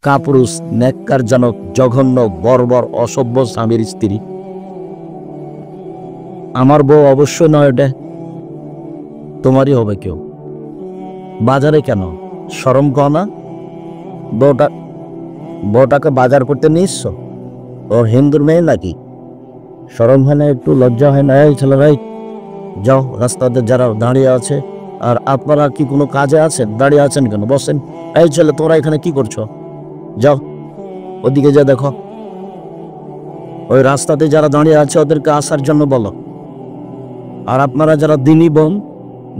কাপুরুষ, ন্যাক্কারজনক, জঘন্য, বর্বর, অসভ্য স্বামীর স্ত্রী। আমার বউ অবশ্যই নয়, ওটা তোমারই হবে। কেউ বাজারে কেন শরম কর না? বউটাকে বাজার করতে নিচ্ছ? ও হিন্দুর মেয়ে নাকি? শরম হয় না? একটু লজ্জা হয় না? এই ছেলেরাই যাও, রাস্তাতে যারা দাঁড়িয়ে আছে। আর আপনারা কি কোনো কাজে আছেন? দাঁড়িয়ে আছেন কেন? বসেন। এই ছেলে, তোরা এখানে কি করছো? যাও ওদিকে যা, দেখো ওই রাস্তাতে যারা দাঁড়িয়ে আছে ওদেরকে আসার জন্য বলো। আর আপনারা যারা দিনী বোন,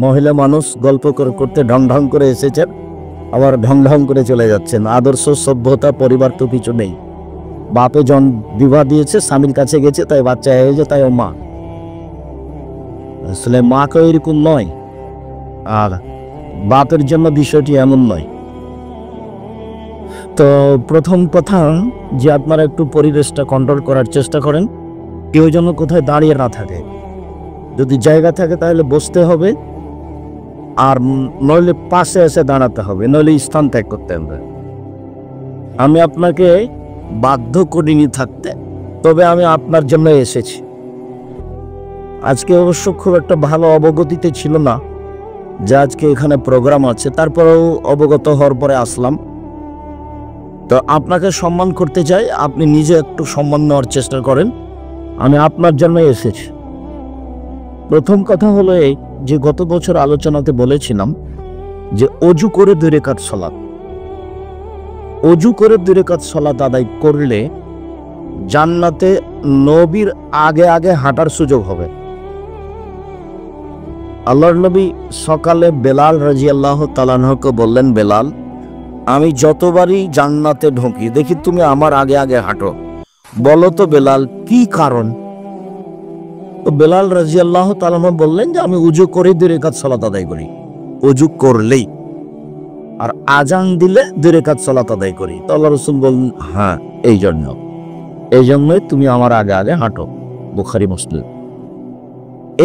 মহিলা মানুষ, গল্প করতে ঢং ঢং করে এসেছেন, আবার ঢং ঢং করে চলে যাচ্ছেন। আদর্শ, সভ্যতা, পরিবার তো কিছু নেই। বাপে জন বিবাহ দিয়েছে, স্বামীর কাছে গেছে, তাই বাচ্চা হয়েছে, তাই ও মা। আসলে মা কেউ এরকম নয়, আর বাপের জন্য বিষয়টি এমন নয়। তো প্রথম কথা যে আপনারা একটু পরিবেশটা কন্ট্রোল করার চেষ্টা করেন। কেউ যেন কোথায় দাঁড়িয়ে না থাকে। যদি জায়গা থাকে তাহলে বসতে হবে, আর নইলে পাশে এসে দাঁড়াতে হবে, নইলে স্থান ত্যাগ করতে হবে। আমি আপনাকে বাধ্য করিনি থাকতে, তবে আমি আপনার জন্য এসেছি। আজকে অবশ্য খুব একটা ভালো অবগতিতে ছিল না যে আজকে এখানে প্রোগ্রাম আছে, তারপরেও অবগত হওয়ার পরে আসলাম। তো আপনাকে সম্মান করতে চাই, আপনি নিজে একটু সম্মান নেওয়ার চেষ্টা করেন। আমি আপনার জন্য এসেছি। প্রথম কথা হলো এই যে গত বছর আলোচনাতে বলেছিলাম যে অজু করে 2 রাকাত সালাত, অজু করে 2 রাকাত সালাত আদায় করলে জান্নাতে নবীর আগে আগে হাঁটার সুযোগ হবে। আল্লাহর নবী সকালে বেলাল রাদিয়াল্লাহু তাআলা আনহুকে বললেন, বেলাল, আমি যতবারই জান্নাতে ঢুকি দেখি তুমি আমার আগে আগে হাঁটো, বলো তো বেলাল কি কারণ? তো বেলাল রাদিয়াল্লাহু তাআলা আনহু বললেন যে আমি উজু করে 2 রাকাত সালাত আদায় করি, উজু করলেই, আর আজান দিলে 2 রাকাত সালাত আদায় করি। তো আল্লাহ রাসূল বললেন, হ্যাঁ এই জন্যই তুমি আমার আগে আগে হাঁটো। বুখারী মুসলিম।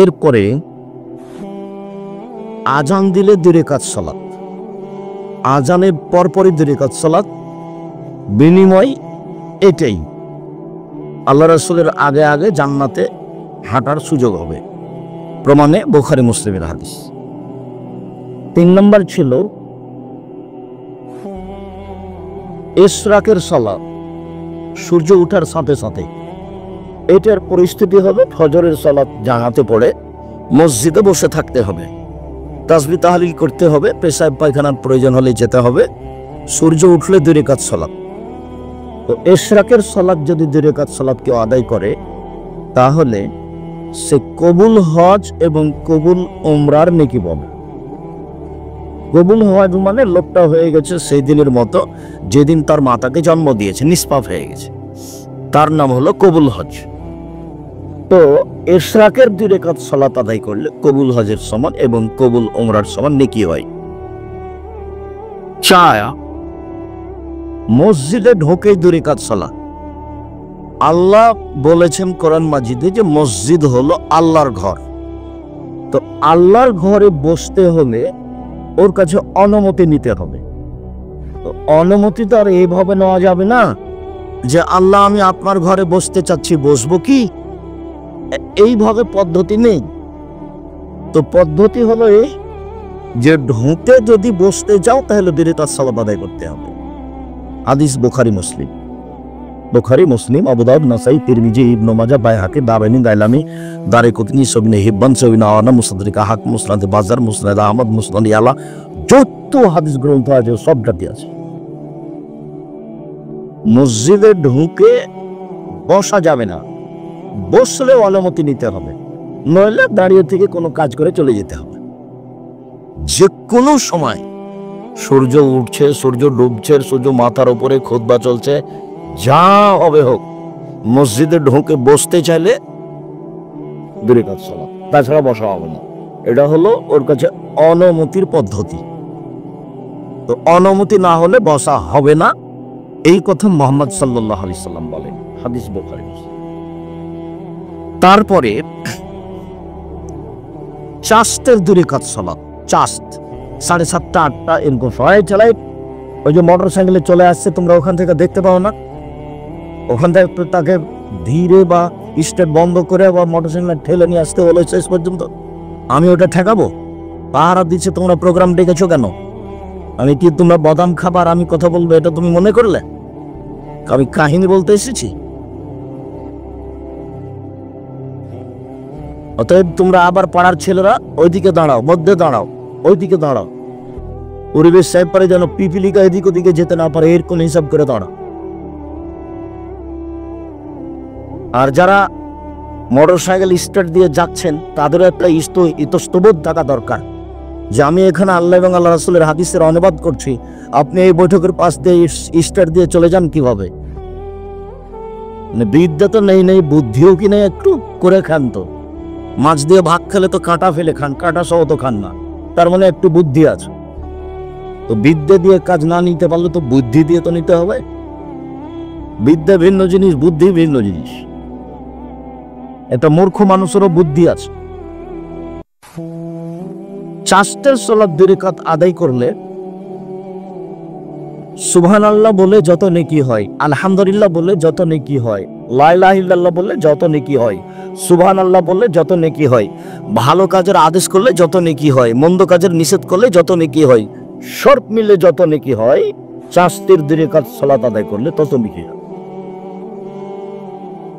এরপরে আজান দিলে 2 রাকাত সালাত, আজানের পরপরই 2 রাকাত সালাত, বিনিময় এটাই আল্লাহ রাসূলের আগে আগে জান্নাতে হাঁটার সুযোগ হবে। প্রমাণে বুখারী মুসলিমের হাদিস। 3 নম্বর ছিল ইশরাকের সালাত, সূর্য ওঠার সাথে সাথে। এটার পরিস্থিতি হবে ফজরের সালাত জামাতে পড়ে মসজিদে বসে থাকতে হবে, তাসবিহ তাহলিল করতে হবে, পেশাব পায়খানার প্রয়োজন হলে যেতে হবে। সূর্য উঠলে 2 রাকাত সালাত। তো ইশরাকের সালাত যদি 2 রাকাত সালাত কেউ আদায় করে, তাহলে সে কবুল হজ এবং কবুল উমরার নেকি পাবে। কবুল হজ মানে লোকটা হয়ে গেছে সেই দিনের মতো যেদিন তার মাতাকে জন্ম দিয়েছে, নিষ্পাপ হয়ে গেছে, তার নাম হলো কবুল হজ। তো ইশরাকের 2 রাকাত সালাত আদায় করলে কবুল হজের সমান এবং কবুল উমরার সমান নেকি হয়। চায়া মসজিদে ঢোকে 2 রাকাত সালাত। আল্লাহ বলেছেন কোরআন মাজিদে যে মসজিদ হলো আল্লাহর ঘর। তো আল্লাহর ঘরে বসতে হলে ওর কাছে অনুমতি নিতে হবে। তো অনুমতি তো আর এইভাবে নেওয়া যাবে না যে আল্লাহ আমি আপনার ঘরে বসতে চাচ্ছি, বসবো কি? এইভাবে পদ্ধতি নেই। তো পদ্ধতি হলো এই যে ঢুকে যদি বসতে যাও তাহলে 2 রাকাত সালাত আদায় করতে হবে। হাদিস বুখারী মুসলিম। বুখারী মুসলিম, আবু দাউদ, নাসাই, তিরমিজি, ইবনে মাজাহ, বাইহাকি, দারানী, দাইলামি, দারিকুতনি, ইবনে হিব্বান, সহিহ আওয়ানা, মুসাদরিক হাকিম, মুসনাদ বাজার, মুসনাদ আহমদ, মুসনাদ ইয়ালা, যত হাদিস গ্রন্থ আছে সবটাতে আছে। মসজিদে ঢুকে বসা যাবে না, বসলেও অনুমতি নিতে হবে, নইলে দাঁড়িয়ে থেকে কোনো কাজ করে চলে যেতে হবে। যে কোনো সময় সূর্য উঠছে, সূর্য ডুবছে, সূর্য মাথার উপরে খুতবা চলছে, যা হবে হোক, মসজিদে ঢুকে বসতে চাইলে 2 রাকাত সালাত, তাছাড়া বসা হবে না। এটা হলো ওর কাছে অনুমতির পদ্ধতি। তো অনুমতি না হলে বসা হবে না, এই কথা মুহাম্মদ সাল্লাল্লাহু আলাইহি সাল্লাম বলেন। হাদিস বুখারী। তারপরে চাস্তের 2 রাকাত সালাত, চাস্ত 7:30 8টা এরকম সবাই চালায়, ওই যে মোটর সাইকেলে চলে আসছে, তোমরা ওখান থেকে দেখতে পাও না? ওখান থেকে তাকে ধীরে বা স্টার্ট বন্ধ করে বা মোটর সাইকেল ঠেলে নিয়ে আসতে হলো শেষ পর্যন্ত। আমি ওটা ঠেকাবো? পাহারা দিচ্ছে, তোমরা প্রোগ্রাম ডেকেছো কেন? আমি কি তোমরা বাদাম খাবার আমি কথা বলবো এটা তুমি মনে করলে? আমি কাহিনী বলতে এসেছি? অতএব তোমরা আবার পাড়ার ছেলেরা ওইদিকে দাঁড়াও, মধ্যে দাঁড়াও, ওইদিকে দাঁড়াও, পরিবেশ সাহেব পারে যেন পিপিলিকা এদিক ওদিকে যেতে না পারে, এর কোন হিসাব করে দাঁড়াও। আর যারা মোটর সাইকেল স্টার্ট দিয়ে যাচ্ছেন তাদেরও একটা ইতস্তবোধ থাকা দরকার যে আমি এখানে আল্লাহ এবং আল্লাহ রাসূলের হাদিসের অনুবাদ করছি, আপনি এই বৈঠকের পাশ দিয়ে স্টার্ট দিয়ে চলে যান কিভাবে? মানে বিদ্যা তো নেই, বুদ্ধিও কি নেই? একটু করে খান তো। মাছ দিয়ে ভাত খেলে তো কাঁটা ফেলে খান, কাঁটা সহ তো খান না, তার মানে একটু বুদ্ধি আছে। তো বিদ্যা দিয়ে কাজ না নিতে পারলে তো বুদ্ধি দিয়ে তো নিতে হবে। বিদ্যা ভিন্ন জিনিস, বুদ্ধি ভিন্ন জিনিস। এটা মূর্খ মানুষেরও বুদ্ধি আছে। চাষটের সালাত 2 রাকাত আদায় করলে সুবহানাল্লাহ বলে যত নেকি হয়, আলহামদুলিল্লাহ বলে যত নেকি হয়, লা ইলাহা ইল্লাল্লাহ বলে যত নেকি হয়, সুবহানাল্লাহ বলে যত নেকি হয়, ভালো কাজের আদেশ করলে যত নেকি হয়, মন্দ কাজের নিষেধ করলে যত নেকি হয়, সব মিলে যত নেকি হয়, চাষটের 2 রাকাত সালাত আদায় করলে তত নেকি হয়।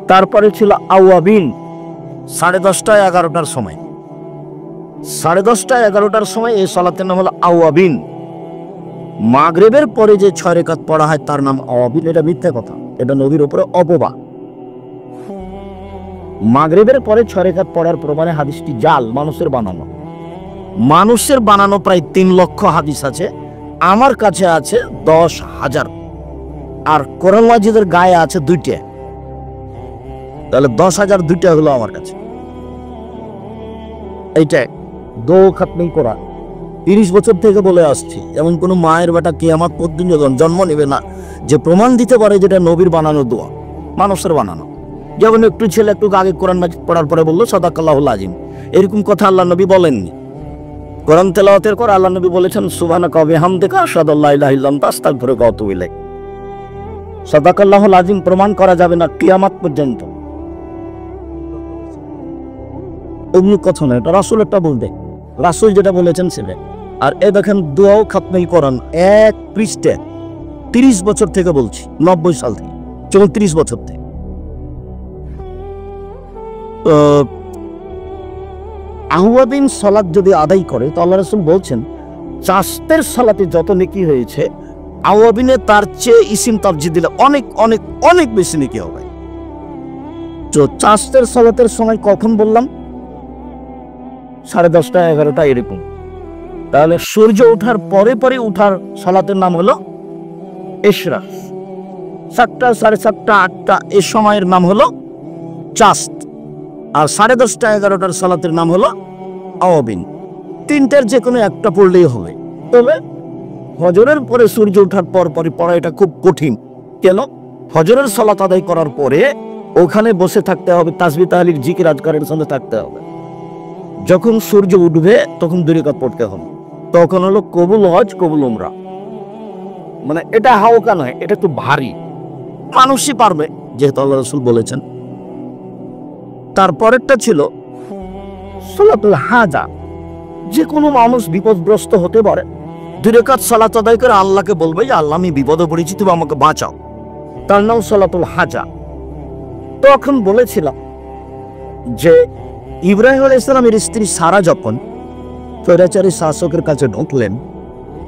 তারপরে ছিল আওয়াবিন, 10:30 11টার সময়, 10:30 11টার সময় এই সালাতের নাম হলো আওয়াবিন। মাগরিবের পরে যে 6 রাকাত পড়া হয় তার নাম আওয়াবিন, এটা মিথ্যা কথা, এটা নবীর উপরে অপবাদ। মাগরিবের পরে 6 রাকাত পড়ার প্রমাণে হাদিসটি জাল, মানুষের বানানো। মানুষের বানানো প্রায় 3 লক্ষ হাদিস আছে, আমার কাছে আছে 10,000, আর কোরআন মাজিদের গায়ে আছে 2টা, তাহলে 10,000 2টা হলো আমার কাছে। এইটা দো খাতমি করা 30 বছর থেকে বলে আসছি, এমন কোন মায়ের বেটা কিয়ামত পর্যন্ত জন্ম নেবে না যে প্রমাণ দিতে পারে যেটা নবীর বানানো দোয়া, মানুষের বানানো। যেমন একটু ছেলে একটু আগে কোরআন মাজিদ পড়ার পরে বললো সাদাকাল্লাহুল আজিম, এরকম কথা আল্লাহ নবী বলেননি। কোরআন তেলাওয়াতের পর আল্লাহ নবী বলেছেন সুবহানাকা ওয়া বিহামদিকা আশহাদু আল্লা ইলাহা ইল্লা আনতা আস্তাগফিরুকা ওয়া আতুবু ইলাইক। সাদাকাল্লাহুল আজিম প্রমাণ করা যাবে না কিয়ামত পর্যন্ত। অমনি কথা নয়, এটা রাসূলেরটা বলবে, রাসূল যেটা বলেছেন সেটা। আর এ দেখেন দোয়াও খাতমেই কোরআন 1 পৃষ্ঠা, 30 বছর থেকে বলছি, 90 সাল থেকে, 34 বছর থেকে। আওয়াবিন সালাত যদি আদায় করে তো আল্লাহ রাসূল বলছেন চাষতের সালাতে যত নেকি হয়েছে, আওয়াবিনে তার চেয়ে ইসিম তাফজিল দিলে অনেক অনেক অনেক বেশি নেকি হবে। তো চাষতের সালাতের সময় কখন বললাম? 10:30 11টা এরকম। তাহলে সূর্য ওঠার পরে পরে উঠার সালাতের নাম হলো ইশরাক। 7টা 7:30 8টা এই সময়ের নাম হলো চাস্ত। আর 10:30 11টার সালাতের নাম হলো আওয়াবিন। 3টার যে কোনো একটা পড়লেই হবে। তবে ফজরের পরে সূর্য ওঠার পর পরে পড়া এটা খুব কঠিন। কেন? ফজরের সালাত আদায় করার পরে ওখানে বসে থাকতে হবে, তাসবিহ তাহলিল জিকির আজকারের সঙ্গে থাকতে হবে। যখন সূর্য উঠবে তখন 2 রাকাত পড়তে হবে। তখন হলো কবুল হজ কবুল উমরা। মানে এটা হালকা নয়, এটা একটু ভারী, মানুষই পারবে যেহেতু আল্লাহ রাসূল বলেছেন। তারপরেরটা ছিল সালাতুল হাজা, যে কোনো মানুষ বিপদগ্রস্ত হতে পারে, 2 রাকাত সালাত আদায় করে আল্লাহকে বলবে যে আল্লাহ আমি বিপদে পড়েছি, তুমি আমাকে বাঁচাও, তার নাম সালাতুল হাজা। তখন বলেছিলাম যে ইব্রাহিম আলাইহিস সালামের স্ত্রী সারা যখন স্বৈরাচারী শাসকের কাছে ঢুকলেন,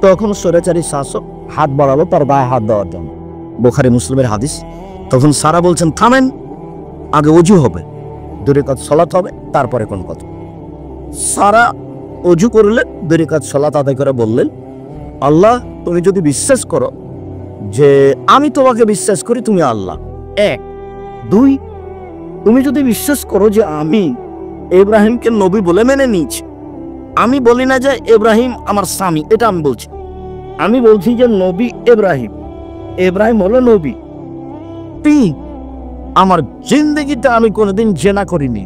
তখন স্বৈরাচারী শাসক হাত বাড়ালো তার গায়ে হাত দেওয়ার জন্য, বুখারী মুসলিমের হাদিস। তখন সারা বলছেন থামেন, আগে ওযু হবে, 2 রাকাত সালাত হবে, তারপরে কোন কথা। সারা ওযু করলে 2 রাকাত সালাত আদায় করে বললেন আল্লাহ তুমি যদি বিশ্বাস করো যে আমি তোমাকে বিশ্বাস করি তুমি আল্লাহ, 1 2 তুমি যদি বিশ্বাস করো যে আমি ইব্রাহিমকে নবী বলে মেনে নিয়েছি, আমি বলি না যে ইব্রাহিম আমার স্বামী, এটা আমি বলছি, আমি বলছি যে নবী ইব্রাহিম, ইব্রাহিম হলো নবী। 3 আমার জিন্দেগিতে আমি কোনোদিন জেনা করিনি,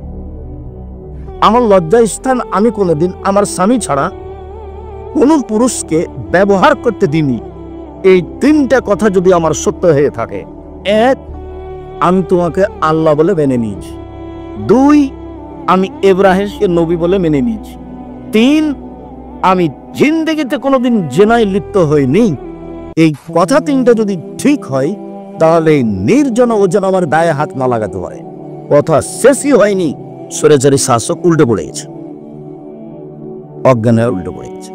আমার লজ্জার স্থান আমি কোনোদিন আমার স্বামী ছাড়া কোনো পুরুষকে ব্যবহার করতে দিইনি, এই তিনটা কথা যদি আমার সত্য হয়ে থাকে, এক, আমি তোমাকে আল্লাহ বলে মেনে নিয়েছি, দুই, আমি ইব্রাহিমকে নবী বলে মেনে নিয়েছি, তিন, আমি জিন্দেগিতে কোনোদিন জেনায় লিপ্ত হইনি। এই কথা তিনটা যদি ঠিক হয়, তাহলে এই নির্জন ও যেন আমার দায়ে হাত না লাগাতে পারে। কথা শেষই হয়নি, সরেচারি শাসক উল্টে পড়ে গেছে, অজ্ঞান হয়ে উল্টে পড়ে গেছে।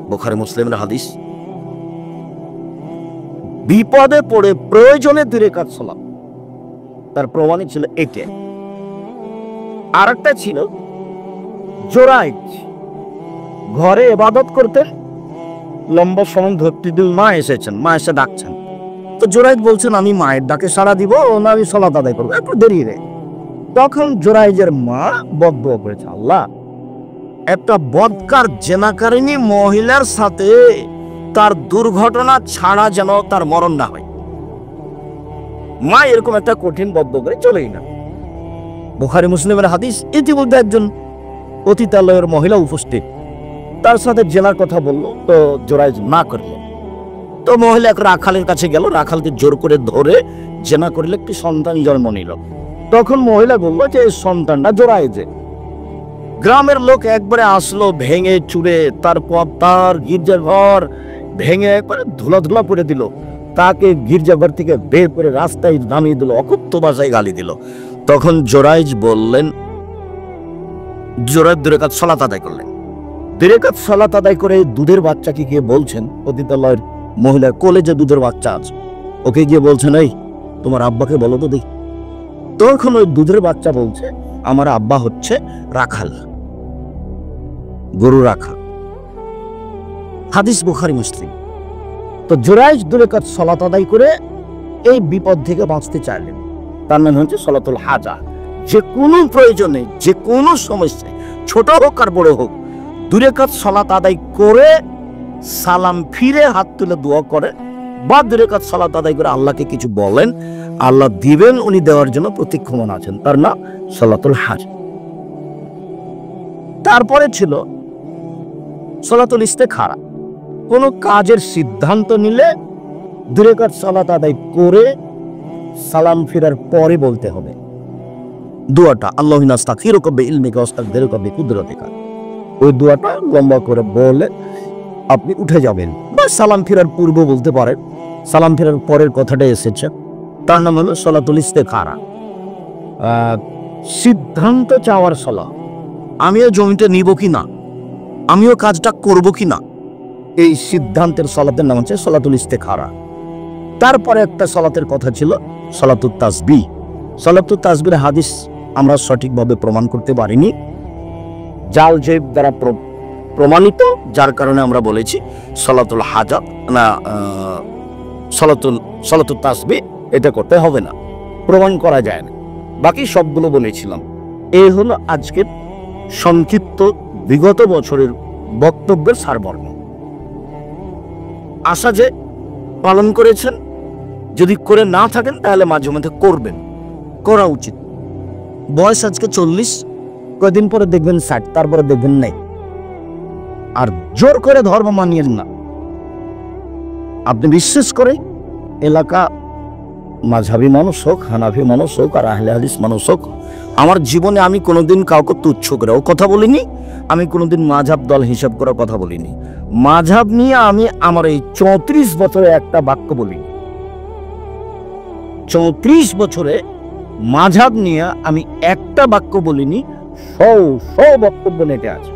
বুখারী মুসলিমের হাদিস। বিপদে পড়ে প্রয়োজনে 2 রাকাত সালাত, তার প্রমাণই ছিল এটা। আর একটা ছিল জোরাইজ, ঘরে ইবাদত করতে লম্বা সময় ধরতে দিল, মা এসেছেন, মা এসে ডাকছেন, তো জোরাইজ বলছেন আমি মায়ের ডাকে সাড়া দিব না আমি সালাত আদায় করবো, একটু দেরি রে। তখন জোরাইজের মা বদদুয়া করেছে, আল্লাহ, একটা বদকার জেনাকারিনী মহিলার সাথে তার দুর্ঘটনা ছাড়া যেন তার মরণ না হয়। মা এরকম একটা কঠিন বদদুয়া করে চলেই না। বুখারী মুসলিমের হাদিস। ইতিমধ্যে একজন পতিতালয়ের মহিলা উপস্থিত, তার সাথে জেনার কথা বললো, তো জোরাইজ না করলো। তো মহিলা এক রাখালের কাছে গেল, রাখালকে জোর করে ধরে জেনা করলে একটি সন্তান জন্ম নিল। তখন মহিলা বললো যে এই সন্তানটা জোরাইজে। গ্রামের লোক একবারে আসলো ভেঙে চুরে, তারপর তার গির্জার ঘর ভেঙে একবারে ধুলা ধুলা করে দিল, তাকে গির্জাঘর থেকে বের করে রাস্তায় নামিয়ে দিল, অকথ্য ভাষায় গালি দিল। তখন জোরাইজ বললেন, জোরাইজ 2 রাকাত সালাত আদায় করলেন। 2 রাকাত সালাত আদায় করে দুধের বাচ্চাকে গিয়ে বলছেন, পতিতালয়ের মহিলার কোলে যে দুধের বাচ্চা আছে, ওকে গিয়ে বলছেন, এই তোমার আব্বাকে বলো তো দেখি। তখন ওই দুধের বাচ্চা বলছে, আমার আব্বা হচ্ছে রাখাল, গরু রাখাল। হাদিস বুখারী মুসলিম। তো জোরাইজ 2 রাকাত সালাত আদায় করে এই বিপদ থেকে বাঁচতে চাইলেন। তার নাম হচ্ছে সালাতুল হাজা। যে কোনো প্রয়োজনে, যে কোনো সমস্যায়, ছোট হোক আর বড় হোক, 2 রাকাত সালাত আদায় করে সালাম ফিরে হাত তুলে দোয়া করে বা 2 রাকাত সালাত আদায় করে আল্লাহকে কিছু বলেন, আল্লাহ দিবেন, উনি দেওয়ার জন্য প্রতীক্ষমান আছেন। তার নাম সালাতুল হাজা। তারপরে ছিল সালাতুল ইস্তেখারা। কোনো কাজের সিদ্ধান্ত নিলে 2 রাকাত সালাত আদায় করে সালাম ফিরার পরে বলতে হবে দোয়াটা, আল্লাহুম্মা আস্তাগফিরুকা বিইলমিকা ওয়াস্তাগফিরুকা বিকুদরাতিকা। ওই দোয়াটা লম্বা করে বলে আপনি উঠে যাবেন, বা সালাম ফিরার পূর্ব বলতে পারেন, সালাম ফিরার পরের কথাটা এসেছে, তার নাম হলো সালাতুল ইস্তেখারা, সিদ্ধান্ত চাওয়ার সালাত। আমিও জমিতে নিব কি না, আমিও কাজটা করব কি না, এই সিদ্ধান্তের সালাতের নাম হচ্ছে সালাতুল ইস্তেখারা। তারপরে একটা সালাতের কথা ছিল সালাতুত তাসবিহ। সালাতুত তাসবিহের হাদিস আমরা সঠিকভাবে প্রমাণ করতে পারিনি, জাল জেব দ্বারা প্রমাণিত, যার কারণে আমরা বলেছি সালাতুল হাজা না, সালাতুত তাসবিহ এটা করতে হবে না, প্রমাণ করা যায় না। বাকি সবগুলো বলেছিলাম। এই হলো আজকের সংক্ষিপ্ত বিগত বছরের বক্তব্যের সারমর্ম। আশা যে পালন করেছেন, যদি করে না থাকেন তাহলে মাঝে মধ্যে করবেন, করা উচিত। বয়স আজকে 40, কয়েকদিন পরে দেখবেন 60, তারপরে দেখবেন নাই। আর জোর করে ধর্ম মানিয়েন না। আপনি বিশ্বাস করে এলাকা মাঝহাবি মানুষ হোক, হানাফি মানুষ হোক, আর আহলে হাদিস মানুষ হোক, আমার জীবনে আমি কোনোদিন কাউকে তুচ্ছ করেও কথা বলিনি, আমি কোনোদিন মাঝহাব দল হিসাব করার কথা বলিনি। মাঝহাব নিয়ে আমি আমার এই 34 বছরে একটা বাক্য বলিনি। 34 বছরে মাঝহাব নিয়ে আমি একটা বাক্য বলিনি, 100 বক্তব্য নেটে আছে,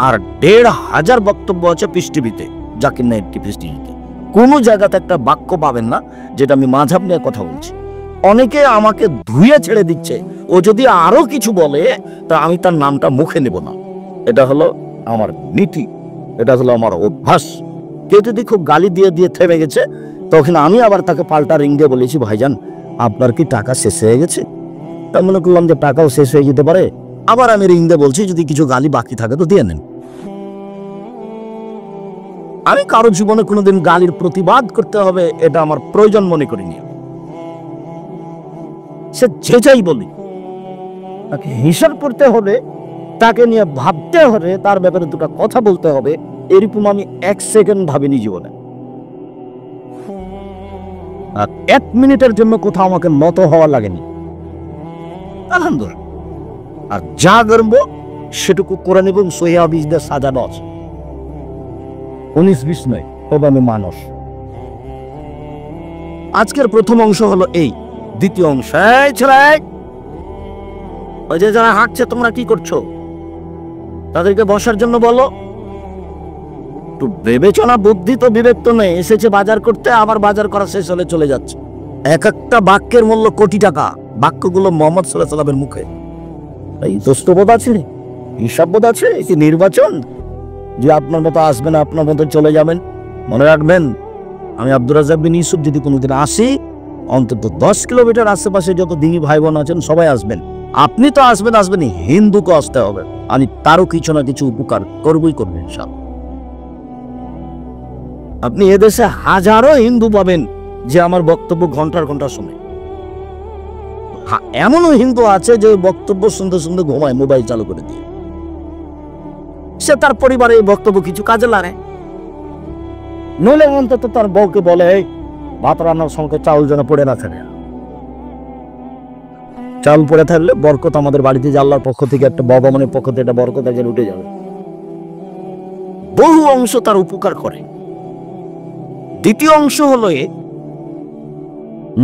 আর 1500 বক্তব্য আছে পিস টিভিতে, জাকির নাইট পিস টিভিতে। কোনো জায়গাতে একটা বাক্য পাবেন না যেটা আমি মাঝহাব নিয়ে কথা বলছি। অনেকে আমাকে ধুয়ে ছেড়ে দিচ্ছে, ও যদি আরো কিছু বলে তা আমি তার নামটা মুখে নেব না। এটা হলো আমার নীতি, এটা হলো আমার অভ্যাস। কেউ যদি খুব গালি দিয়ে দিয়ে থেমে গেছে, তখন আমি আবার তাকে পাল্টা রিং দিয়ে বলেছি, ভাইজান আপনার কি টাকা শেষ হয়ে গেছে? তা মনে করলাম যে টাকাও শেষ হয়ে যেতে পারে, আবার আমি রিং দিয়ে বলছি যদি কিছু গালি বাকি থাকে তো দিয়ে নেন। আমি কারো জীবনে কোনোদিন গালির প্রতিবাদ করতে হবে এটা আমার প্রয়োজন মনে করিনি। সে যে যাই বলি, তাকে হিসাব করতে হবে, তাকে নিয়ে ভাবতে হবে, তার ব্যাপারে দুটো কথা বলতে হবে, এরকম আমি 1 সেকেন্ড ভাবিনি জীবনে। আর 1 মিনিটের জন্য কোথাও আমাকে নত হওয়া লাগেনি, আলহামদুলিল্লাহ। আর যা করবো সেটুকু করে নেব, সহিহ হাদিস দিয়ে সাজানো আছে, 19-20 নয়, তবে আমি মানুষ। আজকের প্রথম অংশ হলো এই। দ্বিতীয় অংশ, এই ছেলে, ওই যে যারা হাঁটছে তোমরা কি করছো, তাদেরকে বসার জন্য বলো। একটু বিবেচনা, বুদ্ধি তো বিবেক তো নেই। এসেছে বাজার করতে, আবার বাজার করা শেষ হলে চলে যাচ্ছে। এক একটা বাক্যের মূল্য কোটি টাকা। বাক্যগুলো মোহাম্মদ সাল্লাল্লাহু আলাইহি ওয়াসাল্লামের মুখে। এই দোস্তবোধ আছে, হিসাববোধ আছে। এই নির্বাচন যে আপনার মতো আসবেন, আপনার মতো চলে যাবেন। মনে রাখবেন, আমি আব্দুর রাজ্জাক বিন ইউসুফ যদি কোনোদিন আসি, অন্তত 10 কিলোমিটার আশেপাশে যত দিনী ভাই বোন আছেন সবাই আসবেন। আপনি তো আসবেন, হিন্দুকে আসতে হবে। আমি তারও কিছু না কিছু উপকার করবই করবেন ইনশাআল্লাহ। আপনি এদেশে হাজারো হিন্দু পাবেন যে আমার বক্তব্য ঘন্টার ঘন্টা শুনে। এমনও হিন্দু আছে যে বক্তব্য শুনতে শুনতে ঘুমায় মোবাইল চালু করে দিয়ে। সে তার পরিবারে এই বক্তব্য কিছু কাজে লাগে, নইলে অন্তত তার বউকে বলে ভাত রান্নার সঙ্গে চাউল যেন পড়ে না থাকে। চাউল পড়ে থাকলে বরকত আমাদের বাড়িতে যে আল্লাহর পক্ষ থেকে একটা, ভগবানের পক্ষ থেকে একটা বরকত একজন উঠে যাবে। বহু অংশ তার উপকার করে। দ্বিতীয় অংশ হলো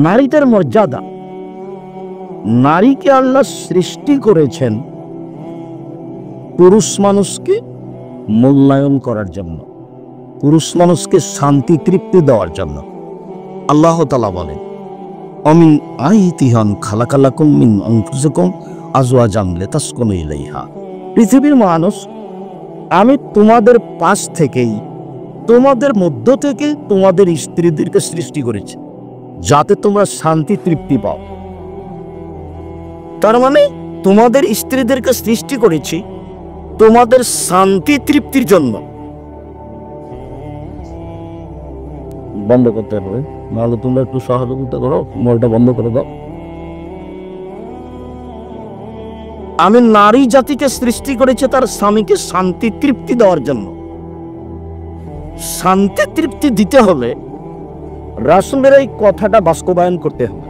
নারীদের মর্যাদা। নারীকে আল্লাহ সৃষ্টি করেছেন পুরুষ মানুষকে মূল্যায়ন করার জন্য, পুরুষ মানুষকে শান্তি তৃপ্তি দেওয়ার জন্য। আল্লাহ তাআলা বলেন, অমিন আইতিহান খালাকালাকুম মিন আনফুসিকুম আজওয়াজান লিতাসকুনু ইলাইহা। পৃথিবীর মানুষ, আমি তোমাদের পাশ থেকেই, তোমাদের মধ্য থেকে তোমাদের স্ত্রীদেরকে সৃষ্টি করেছি যাতে তোমরা শান্তি তৃপ্তি পাও। তার মানে তোমাদের স্ত্রীদেরকে সৃষ্টি করেছি তোমাদের শান্তি তৃপ্তির জন্য। বন্ধ করতে হবে, নাহলে তোমরা একটু সহযোগিতা করো, মোবাইলটা বন্ধ করে দাও। আমি নারী জাতিকে সৃষ্টি করেছি তার স্বামীকে শান্তি তৃপ্তি দেওয়ার জন্য। শান্তি তৃপ্তি দিতে হলে রাসূলের এই কথাটা বাস্তবায়ন করতে হবে।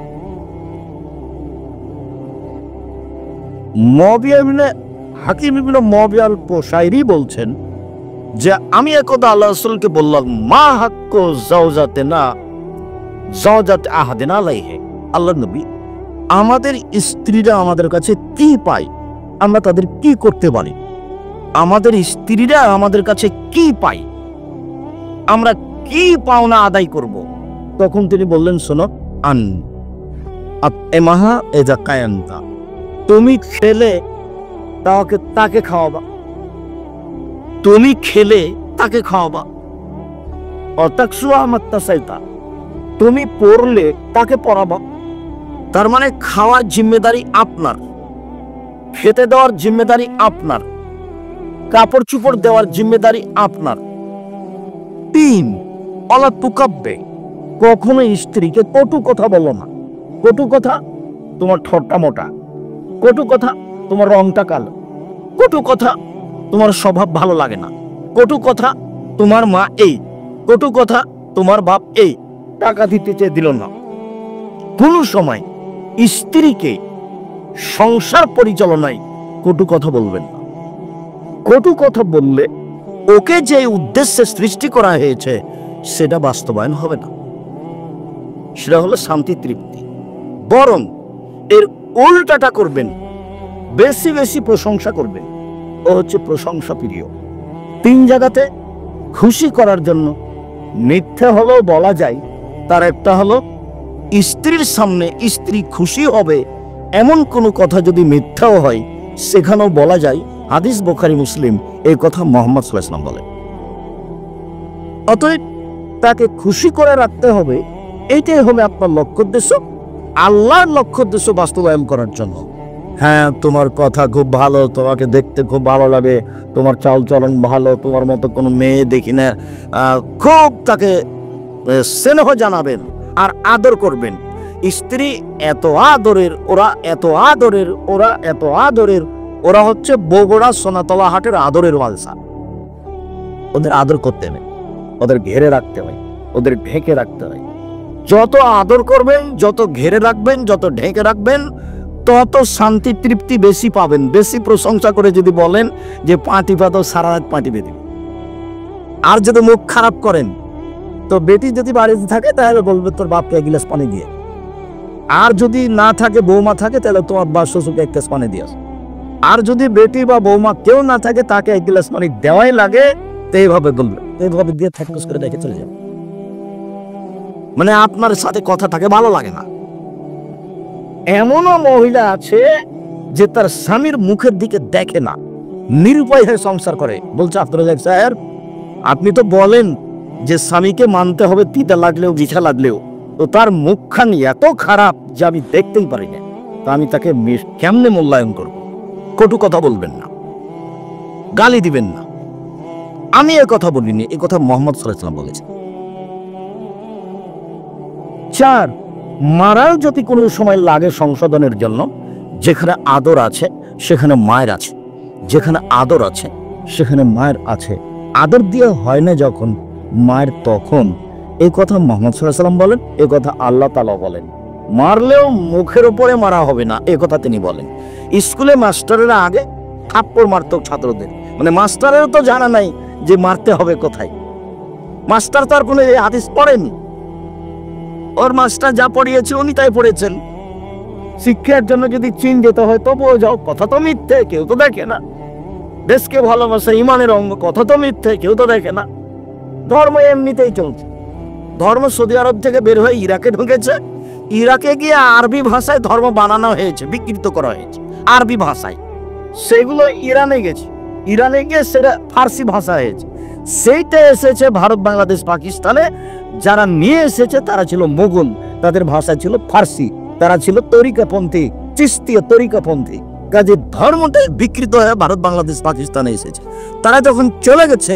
মুআবিয়া ইবনে হাকিম ইবনে মুআবিয়া আল-কুশাইরি বলছেন যে আমি একদা আল্লাহ রাসূলকে বললাম, মা হাক্কু যাওজাতিনা যাওজাত আহাদিনা আলাইহি। আল্লাহর নবী, আমাদের স্ত্রীরা আমাদের কাছে কি পায়, আমরা তাদের কি করতে পারি? আমাদের স্ত্রীরা আমাদের কাছে কি পায়, আমরা কি পাওনা আদায় করব? তখন তিনি বললেন, শোনো, আন আতমাহা এজা কায়ান্তা, তুমি খেলে তাকে খাওয়াবা, তুমি খেলে তাকে খাওয়াবা। অতাকসুয়া মাত্তাসাইতা, তুমি পড়লে তাকে পড়াবা। তার মানে খাওয়ার জিম্মেদারি আপনার, খেতে দেওয়ার জিম্মেদারি আপনার, কাপড় চুপড় দেওয়ার জিম্মেদারি আপনার। 3, অলা তুকাব্বে, কখনো স্ত্রীকে কটু কথা বলো না। কটু কথা, তোমার ঠোঁটটা মোটা। কটু কথা, তোমার রংটা কালো। কটু কথা, তোমার স্বভাব ভালো লাগে না। কটু কথা, তোমার মা এই। কটু কথা, তোমার বাপ এই, টাকা দিতে চেয়ে দিল না। কোন সময় স্ত্রীকে সংসার পরিচালনায় কটু কথা বলবেন না। কটু কথা বললে ওকে যে উদ্দেশ্যে সৃষ্টি করা হয়েছে সেটা বাস্তবায়ন হবে না, সেটা হলো শান্তি তৃপ্তি। বরং এর উল্টাটা করবেন, বেশি বেশি প্রশংসা করবেন। ও হচ্ছে প্রশংসা প্রিয়। 3 জায়গাতে খুশি করার জন্য মিথ্যা হলেও বলা যায়। তার একটা হলো স্ত্রীর সামনে স্ত্রী খুশি হবে এমন কোনো কথা যদি মিথ্যাও হয় সেখানেও বলা যায়। হাদিস বুখারী মুসলিম, এই কথা মুহাম্মদ সাল্লাল্লাহু আলাইহি ওয়াসাল্লাম বলে। অতএব তাকে খুশি করে রাখতে হবে, এইটাই হবে আপনার লক্ষ্য উদ্দেশ্য, আল্লাহর লক্ষ্য উদ্দেশ্য বাস্তবায়ন করার জন্য। হ্যাঁ, তোমার কথা খুব ভালো, তোমাকে দেখতে খুব ভালো লাগে, তোমার চাল চলন ভালো, তোমার মতো কোনো মেয়ে দেখি না, খুব তাকে স্নেহ জানাবেন আর আদর করবেন। স্ত্রী এত আদরের, ওরা এত আদরের, ওরা এত আদরের, ওরা হচ্ছে বগুড়া সোনাতলা হাটের আদরের মালসা। ওদের আদর করতে হবে, ওদের ঘেরে রাখতে হয়, ওদের ঢেকে রাখতে হয়। যত আদর করবেন, যত ঘেরে রাখবেন, যত ঢেকে রাখবেন, তত শান্তি তৃপ্তি বেশি পাবেন। বেশি প্রশংসা করে যদি বলেন যে পা টিপা, তো সারা রাত পা টিপে দিবেন। আর যদি মুখ খারাপ করেন, তো বেটি যদি বাড়িতে থাকে তাহলে বলবে তোর বাপকে এক গিলাস পানি দিয়ে। আর যদি না থাকে, বৌমা থাকে, তাহলে তোমার বা শ্বশুরকে এক গ্লাস পানি দিয়ে। আর যদি বেটি বা বৌমা কেউ না থাকে, তাকে এক গ্লাস পানি দেওয়াই লাগে, তো এইভাবে বলবে, এইভাবে দিয়ে থাকস করে দেখে চলে যাবে। মানে আপনার সাথে কথাটাকে ভালো লাগে না। এমনও মহিলা আছে যে তার স্বামীর মুখের দিকে দেখে না, নিরুপায় হয়ে সংসার করে। বলছে আপনারা স্যার, আপনি তো বলেন যে স্বামীকে মানতে হবে তিতা লাগলেও বিছা লাগলেও, তো তার মুখখানি এত খারাপ যে আমি দেখতেই পারি না, তা আমি তাকে কেমনে মূল্যায়ন করব? কটু কথা বলবেন না, গালি দিবেন না। আমি এ কথা বলিনি, এ কথা মোহাম্মদ সাল্লাল্লাহু আলাইহি ওয়াসাল্লাম বলেছেন। 4, মারাও যদি কোনো সময় লাগে সংশোধনের জন্য, যেখানে আদর আছে সেখানে মায়ের আছে, যেখানে আদর আছে সেখানে মায়ের আছে। আদর দিয়ে হয় না যখন মায়ের, তখন। এই কথা মুহাম্মদ সাল্লাল্লাহু আলাইহি ওয়াসাল্লাম বলেন, এই কথা আল্লাহ তাআলা বলেন। মারলেও মুখের উপরে মারা হবে না, এই কথা তিনি বলেন। স্কুলে মাস্টারেরা আগে থাপ্পড় মারত ছাত্রদের, মানে মাস্টারেরও তো জানা নাই যে মারতে হবে কোথায়। মাস্টার তো আর কোনো হাদিস পড়েনি, ওর মাস্টার যা পড়িয়েছে উনি তাই পড়েছেন। শিক্ষার জন্য যদি চীন যেতে হয় তবুও যাও, কথা তো মিথ্যে, কেউ তো দেখে না। দেশকে ভালোবাসা ইমানের অঙ্গ, কথা তো মিথ্যে, কেউ তো দেখে না। ধর্ম এমনিতেই চলছে। ধর্ম সৌদি আরব থেকে বের হয়ে ইরাকে ঢুকেছে, ইরাকে গিয়ে আরবি ভাষায় ধর্ম বানানো হয়েছে, বিকৃত করা হয়েছে আরবি ভাষায়। সেগুলো ইরানে গেছে, ইরানে গিয়ে সেটা ফার্সি ভাষা হয়েছে। সেইটা এসেছে ভারত, বাংলাদেশ, পাকিস্তানে। যারা নিয়ে এসেছে তারা ছিল মোগল, তাদের ভাষা ছিল ফার্সি, তারা ছিল তরিকাপন্থী, চিস্তিয়া তরিকাপন্থী। কাজে ধর্মটাই বিকৃত হয়ে ভারত, বাংলাদেশ, পাকিস্তানে এসেছে। তারা যখন চলে গেছে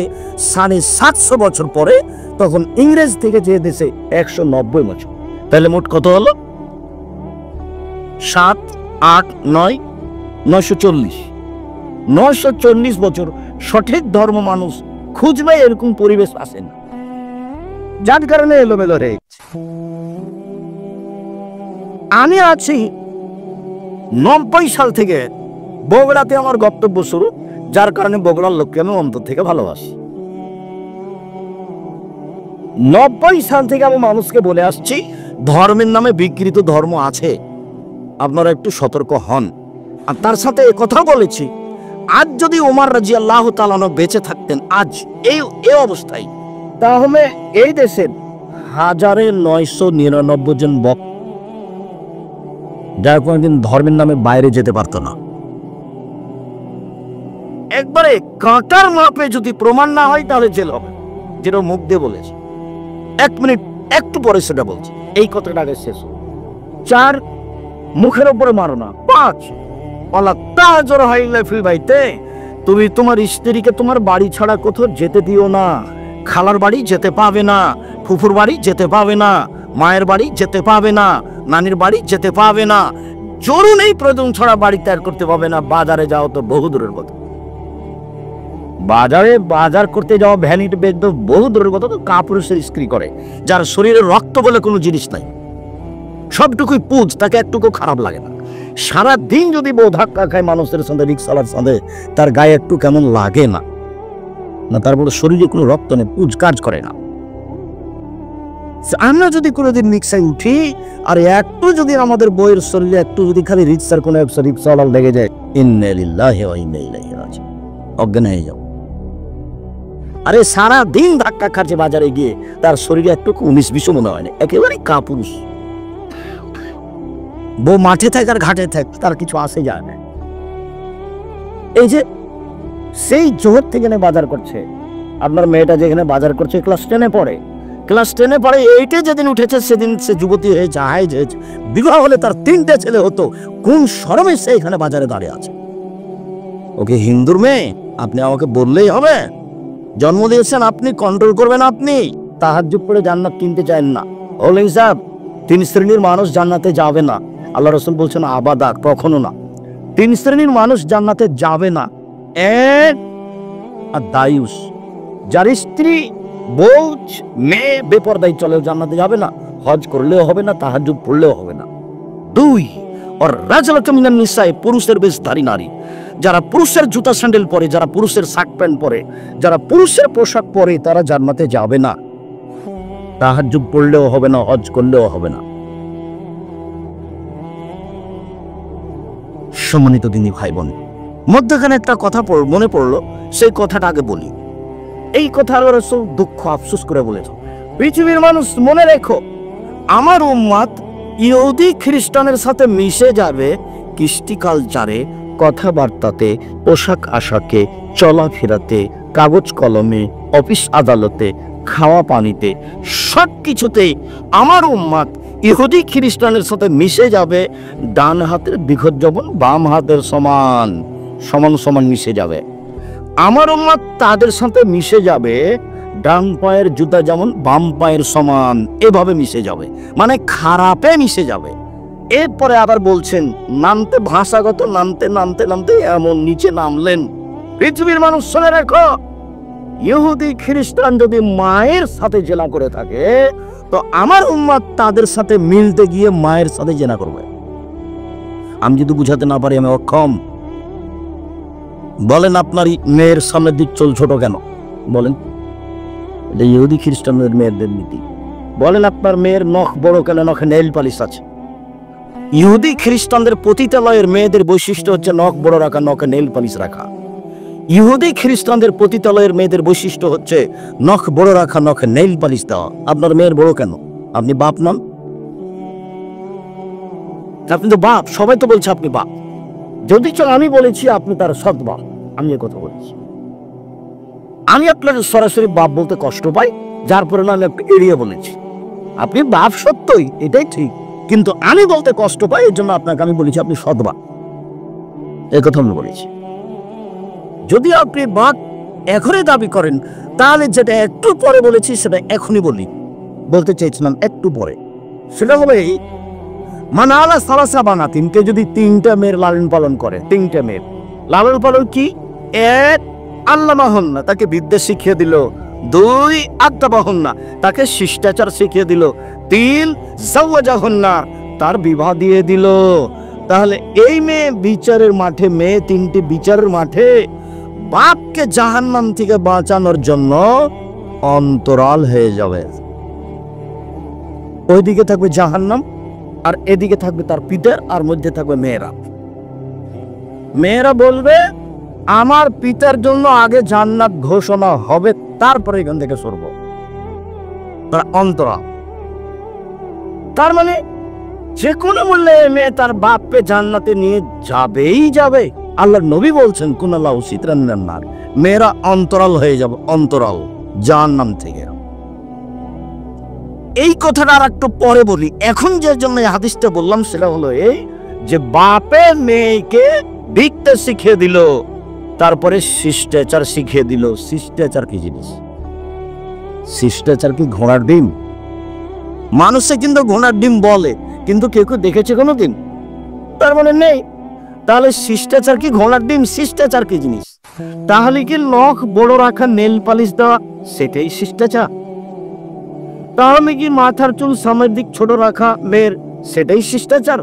750 বছর পরে, তখন ইংরেজ থেকে যে দেশে 190 বছর, তাহলে মোট কত হলো? 7, 8, 9, 940। 940 বছর সঠিক ধর্ম মানুষ খুঁজবে, এরকম পরিবেশ আসে না, যার কারণে এলোমেলো হয়ে গেছে। আমি আছি 90 সাল থেকে বগুড়াতে আমার বক্তব্য শুরু, যার কারণে বগুড়ার লোককে আমি অন্তর থেকে ভালোবাসি। 90 সাল থেকে আমি মানুষকে বলে আসছি ধর্মের নামে বিকৃত ধর্ম আছে, আপনারা একটু সতর্ক হন। আর তার সাথে কথা বলেছি, আজ যদি ওমর রাদিয়াল্লাহু তাআলা আনহু বেঁচে থাকতেন আজ এই অবস্থায়, তাহলে এই দেশের 1999 জন বক্তা যারা কোনোদিন ধর্মের নামে বাইরে যেতে পারত না, একবারে কাঁটার মাপে যদি প্রমাণ না হয় তাহলে জেল হবে, যেটা মুখ দিয়ে বলেছে। 1 মিনিট একটু পরে সেটা বলছি, এই কথাটা আগে শেষ। 4, মুখের উপরে মারো না। 5, তুমি তোমার স্ত্রীকে তোমার বাড়ি ছাড়া কোথাও যেতে দিও না। খালার বাড়ি যেতে পাবে না, ফুফুর বাড়ি যেতে পাবে না, মায়ের বাড়ি যেতে পাবে না, নানির বাড়ি যেতে পাবে না। জরুরি নেই প্রয়োজন ছাড়া বাড়ি ত্যাগ করতে পাবে না। বাজারে যাও তো বহু দূরের কথা, বাজার করতে যাওয়া ভ্যানিটি ব্যাগ তো বহু দূরের কথা। তো কাপুরুষের স্ত্রী করে, যার শরীরে রক্ত বলে কোনো জিনিস নাই, সবটুকুই পুজ, তাকে একটুকু খারাপ লাগে না। সারা দিন যদি বউ ধাক্কা খায় মানুষের সঙ্গে, রিক্সাওয়ালার সঙ্গে, তার গায়ে একটু কেমন লাগে না? না, তারপরে শরীরে কোনো রক্ত নেই, পুজ কাজ করে না। আমরা যদি কোনোদিন রিক্সায় উঠি আর একটু যদি আমাদের বইয়ের শরীরে একটু যদি খালি রিক্সার কোনো রিক্সাওয়ালা লেগে যায়, ইন্না লিল্লাহি ওয়া ইন্না ইলাইহি রাজিউন, অজ্ঞান হয়ে যাও। আরে সারা দিন ধাক্কা খাচ্ছে বাজারে গিয়ে, তার শরীরে একটু 19-20 মনে হয় না, একেবারে কাপুরুষ। বউ মাঠে থাক আর ঘাটে থাক, তার কিছু আসে যায় না। এই যে সেই জোহর থেকে বাজার করছে, আপনার মেয়েটা যেখানে বাজার করছে ক্লাস 10-এ পড়ে, ক্লাস 10-এ পড়ে, 8-এ যেদিন উঠেছে সেদিন সে যুবতী হয়েছে, হাইজ হয়েছে। বিবাহ হলে তার 3টে ছেলে হতো, কোন শরমে সে এখানে বাজারে দাঁড়িয়ে আছে? ওকে হিন্দুর মেয়ে, আপনি আমাকে বললেই হবে? জন্ম দিয়েছেন আপনি, কন্ট্রোল করবেন আপনি। তাহাজ্জুদ পড়ে জান্নাত কিনতে চান না, ওলে হিসাব 3 শ্রেণীর মানুষ জান্নাতে যাবে না। আল্লাহ রাসূল বলছেন আবাদা, কখনো না। 3 শ্রেণীর মানুষ জান্নাতে যাবে না। এক, আর দায়ুস, যার স্ত্রী, বউ, মেয়ে বেপরদাই চলে জান্নাতে যাবে না। হজ করলেও হবে না, তাহাজ্জুদ পড়লেও হবে না। 2 আর রাজলাতুম মিনান নিসায়ে, পুরুষের বেশধারী নারী, যারা পুরুষের জুতা স্যান্ডেল পরে, যারা পুরুষের শার্ট প্যান্ট পরে, যারা পুরুষের পোশাক পরে, তারা জান্নাতে যাবে না। তাহাজ্জুদ পড়লেও হবে না, হজ করলেও হবে না। সম্মানিত দিনী ভাই বোন, মধ্যখানে একটা কথা মনে পড়লো, সেই কথাটা আগে বলি। এই কথার রাসূল দুঃখ আফসোস করে বলেছে, পৃথিবীর মানুষ মনে রেখো, আমার উম্মত ইহুদি খ্রিস্টানের সাথে মিশে যাবে কৃষ্টি কালচারে, কথাবার্তাতে, পোশাক আশাকে, চলাফেরাতে, কাগজ কলমে, অফিস আদালতে, খাওয়া পানিতে, সব কিছুতেই আমার উম্মত ইহুদি খ্রিস্টানের সাথে মিশে যাবে ডান হাতের বিঘত যেমন বাম হাতের সমান সমান সমান মিশে যাবে। আমার উম্মত তাদের সাথে মিশে যাবে ডান পায়ের জুতা যেমন বাম পায়ের সমান, এভাবে মিশে যাবে, মানে খারাপে মিশে যাবে। এরপরে আবার বলছেন নামতে, ভাষাগত নামতে নামতে নামতে এমন নিচে নামলেন। পৃথিবীর মানুষ শুনে রাখো, ইহুদি খ্রিস্টান যদি মায়ের সাথে জেনা করে থাকে, তো আমার উম্মত তাদের সাথে মিলতে গিয়ে মায়ের সাথে জেনা করবে। আমি যদি বুঝাতে না পারি আমি অক্ষম। বলেন আপনার মেয়ের সামনের দিক চুল ছোট কেন? বলেন, এটা ইহুদি খ্রিস্টানদের মেয়েদের নীতি। বলেন আপনার মেয়ের নখ বড় কেন? নখে নেইল পালিশ আছে। ইহুদি খ্রিস্টানদের পতিতালয়ের মেয়েদের বৈশিষ্ট্য হচ্ছে নখ বড় রাখা, নখে নেইল পালিশ রাখা। ইহুদি খ্রিস্টানদের পতিতালয়ের মেয়েদের বৈশিষ্ট্য হচ্ছে নখ বড় রাখা, নখে নেইল পালিশ দেওয়া। আপনার মেয়ের বড় কেন? আপনি বাপ নন? আপনি তো বাপ, সবাই তো বলছে আপনি বাপ। যদি চল আমি বলেছি আপনি তার সৎ বাপ, আমি এ কথা বলেছি। আমি আপনার সরাসরি বাপ বলতে কষ্ট পাই, যার পরে আমি একটু এড়িয়ে বলেছি। আপনি বাপ সত্যই, এটাই ঠিক, কিন্তু আমি বলতে কষ্ট পাই, এর জন্য আপনাকে আমি বলেছি আপনি সৎ বাপ, এ কথা আমি বলেছি। যদি আপনি বাপ এখনই দাবি করেন, তাহলে যেটা একটু পরে বলেছি সেটা এখনই বলতে চাইছিলাম একটু পরে। সেটা হবে মানে আলা সালাসা বানাতিনকে যদি 3টা মেয়ের লালন পালন করে, 3টা মেয়ের লালন পালন কি? 1 আল্লামাহুন্না, তাকে বিদ্যা শিখিয়ে দিল। 2 আদাবাহুন্না, তাকে শিষ্টাচার শিখিয়ে দিল। 3 যাওয়াজাহুন্না, তার বিবাহ দিয়ে দিল। তাহলে এই মেয়ে বিচারের মাঠে, মেয়ে 3টি বিচারের মাঠে বাপকে জাহান্নাম থেকে বাঁচানোর জন্য অন্তরাল হয়ে যাবে। ওইদিকে থাকবে জাহান্নাম, আর এদিকে থাকবে তার পিতা, আর মধ্যে থাকবে মেয়েরা। মেয়েরা বলবে আমার পিতার জন্য আগে জান্নাত ঘোষণা হবে, তারপরে এখান থেকে সরব। তার অন্তরাল। তার মানে যে কোনো মূল্যে মেয়ে তার বাপকে জান্নাতে নিয়ে যাবেই যাবে। আল্লাহর নবী বলছেন কুনাল্লাহু সিতরান নার, মেয়েরা অন্তরাল হয়ে যাবে, অন্তরাল জাহান্নাম থেকে। এই কথাটা আর একটু পরে বলি। এখন যে জন্য এই হাদিসটা বললাম সেটা হলো এই যে বাপে মেয়েকে বিদ্যা শিখিয়ে দিল, তারপরে শিষ্টাচার শিখিয়ে দিল। শিষ্টাচার কি জিনিস? শিষ্টাচার কি ঘোড়ার ডিম? মানুষে কিন্তু ঘোড়ার ডিম বলে, কিন্তু কেউ কেউ দেখেছে কোনোদিন? তার মানে নেই। তাহলে শিষ্টাচার কি ঘোড়ার ডিম? শিষ্টাচার কি জিনিস? তাহলে কি নখ বড় রাখা, নেল পালিশ দেওয়া, সেটাই শিষ্টাচার? তাহলে কি মাথার চুল সামনের দিক ছোট রাখা মেয়ের, সেটাই শিষ্টাচার?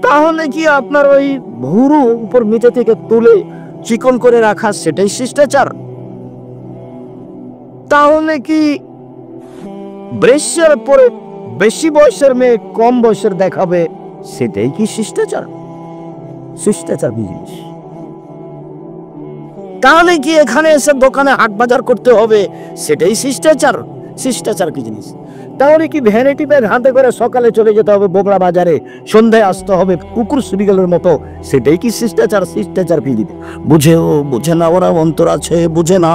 তাহলে কি আপনার ওই ভুরু উপর নিচে থেকে তুলে চিকন করে রাখা, সেটাই শিষ্টাচার? তাহলে কি ব্রেশিয়ার পরে বেশি বয়সের মেয়ে কম বয়সের দেখাবে, সেটাই কি শিষ্টাচার? শিষ্টাচার কি জিনিস? তাহলে কি এখানে এসে দোকানে হাট বাজার করতে হবে, সেটাই শিষ্টাচার? শিষ্টাচার কি জিনিস? তাহলে কি ভ্যানিটি ব্যাগ হাতে করে সকালে চলে যেতে হবে বগলা বাজারে, সন্ধ্যায় আসতে হবে কুকুর শ্রীগলের মতো, সেটাই কি শিষ্টাচার? শিষ্টাচার কি জিনিস? বুঝেও বুঝে না ওরা, অন্তর আছে বুঝে না,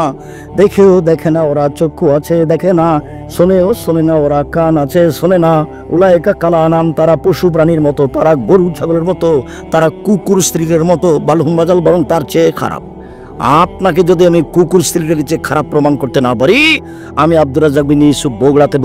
দেখেও দেখে না ওরা, চক্ষু আছে দেখে না, শোনেও শোনে না ওরা, কান আছে শোনে না। উলাইকা কালা নাম, তারা পশু প্রাণীর মতো, তারা গরু ছাগলের মতো, তারা কুকুর স্ত্রীর মতো, বালহুম বাজাল, বরং তার চেয়ে খারাপ। আপনাকে যদি আমি কুকুর স্ত্রীর চেয়ে খারাপ প্রমাণ করতে না পারি, আমি আব্দুর রাজ্জাক বিন ইউসুফ বগুড়াতে